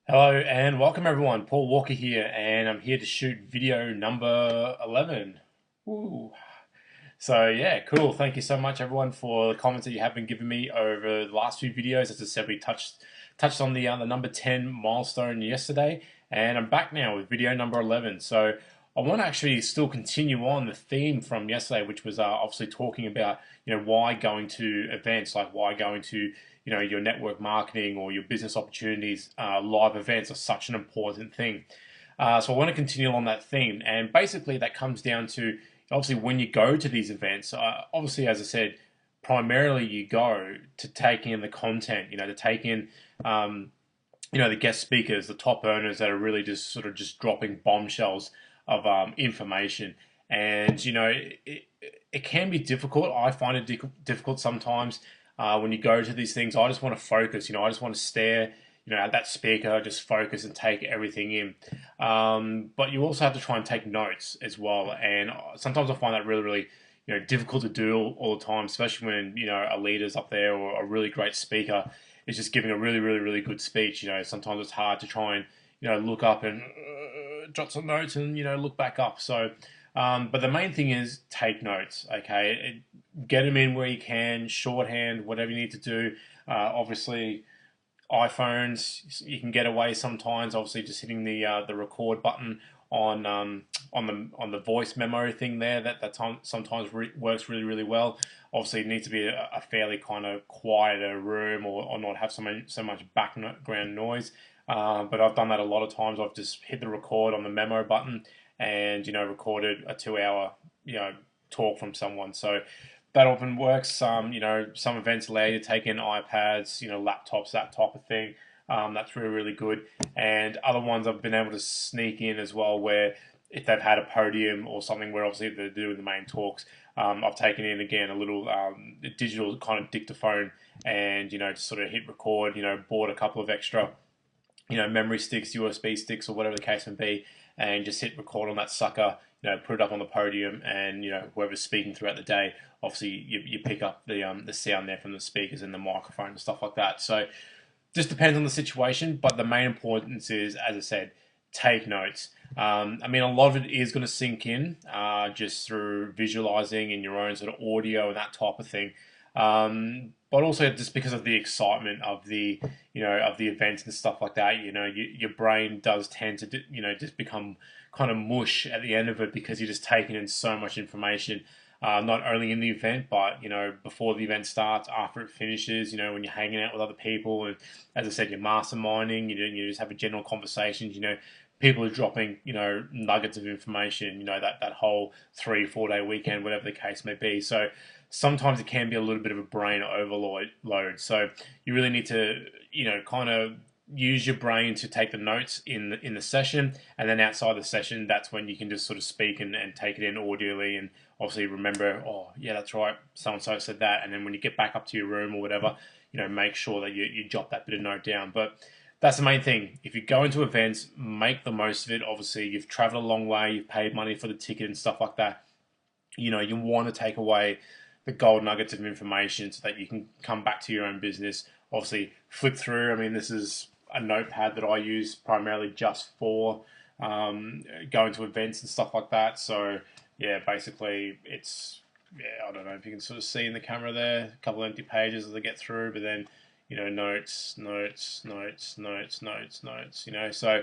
Hello and welcome everyone. Paul Walker here, and I'm here to shoot video number 11. Ooh. So yeah, cool. Thank you so much everyone for the comments that you have been giving me over the last few videos. As I said, we touched on the number 10 milestone yesterday, and I'm back now with video number 11. So I want to actually still continue on the theme from yesterday, which was obviously talking about why going to events, like why going to your network marketing or your business opportunities, live events are such an important thing. So I want to continue on that theme, and basically that comes down to obviously when you go to these events. Obviously, as I said, primarily you go to take in the content, to take in the guest speakers, the top earners that are really just sort of just dropping bombshells of information. And it can be difficult. I find it difficult sometimes when you go to these things. I just want to focus. I just want to stare. At that speaker, just focus and take everything in. But you also have to try and take notes as well. And sometimes I find that really, really, difficult to do all the time, especially when a leader's up there or a really great speaker is just giving a really, really, really good speech. Sometimes it's hard to try and look up and jot some notes and look back up. So, but the main thing is take notes. Okay, get them in where you can, shorthand, whatever you need to do. Obviously, iPhones you can get away sometimes. Obviously, just hitting the record button on the voice memo thing there that sometimes works really, really well. Obviously, it needs to be a fairly kind of quieter room or not have so much background noise. But I've done that a lot of times. I've just hit the record on the memo button and recorded a 2 hour talk from someone. So that often works. Some events allow you to take in iPads, laptops, that type of thing. That's really, really good. And other ones I've been able to sneak in as well, where if they've had a podium or something where obviously they're doing the main talks, I've taken in again a little digital kind of dictaphone and just sort of hit record. Bought a couple of extra memory sticks, USB sticks, or whatever the case may be, and just hit record on that sucker. Put it up on the podium, and whoever's speaking throughout the day, obviously you pick up the sound there from the speakers and the microphone and stuff like that. So just depends on the situation, but the main importance is, as I said, take notes. I mean, a lot of it is going to sink in just through visualizing in your own sort of audio and that type of thing. But also just because of the excitement of the events and stuff like that, your brain does tend to just become kind of mush at the end of it because you're just taking in so much information. Not only in the event, but before the event starts, after it finishes, when you're hanging out with other people, and as I said, you're masterminding, you just have a general conversations, people are dropping, nuggets of information, that whole 3 4 day weekend, whatever the case may be. So sometimes it can be a little bit of a brain overload. So you really need to, kind of use your brain to take the notes in the session, and then outside the session, that's when you can just sort of speak and take it in audibly, and obviously remember, oh yeah, that's right, so and so said that, and then when you get back up to your room or whatever, make sure that you jot that bit of note down. But that's the main thing. If you go into events, make the most of it. Obviously, you've traveled a long way, you've paid money for the ticket and stuff like that. You want to take away the gold nuggets of information so that you can come back to your own business. Obviously, flick through. I mean, this is a notepad that I use primarily just for going to events and stuff like that. So, yeah, basically, I don't know if you can sort of see in the camera there, a couple of empty pages as I get through, but then, notes, notes, notes, notes, notes, notes, So,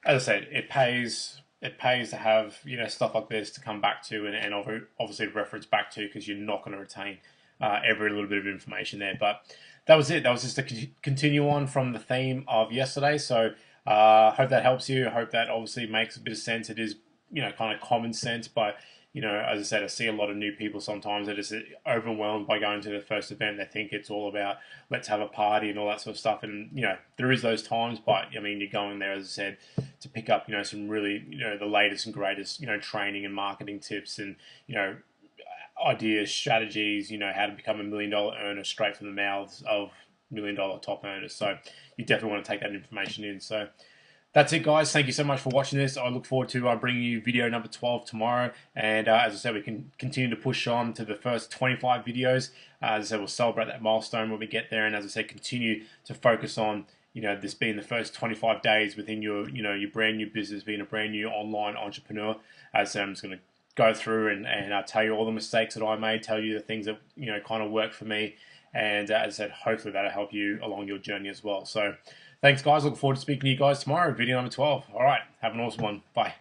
as I said, it pays to have stuff like this to come back to and obviously reference back to, because you're not going to retain every little bit of information there. But that was it. That was just to continue on from the theme of yesterday. So hope that helps you. I hope that obviously makes a bit of sense. It is kind of common sense, but as I said, I see a lot of new people sometimes that are just overwhelmed by going to their first event. They think it's all about let's have a party and all that sort of stuff. And there is those times, but I mean, you're going there, as I said, to pick up some really the latest and greatest training and marketing tips and ideas, strategies. How to become $1 million earner straight from the mouths of $1 million top earners. So you definitely want to take that information in. So that's it, guys. Thank you so much for watching this. I look forward to bringing you video number 12 tomorrow. And as I said, we can continue to push on to the first 25 videos. As I said, we'll celebrate that milestone when we get there. And as I said, continue to focus on this being the first 25 days within your, your brand new business, being a brand new online entrepreneur. As I said, I'm just going to go through and tell you all the mistakes that I made, tell you the things that, kind of work for me. And as I said, hopefully that'll help you along your journey as well. So thanks, guys. Looking forward to speaking to you guys tomorrow, video number 12. All right. Have an awesome one. Bye.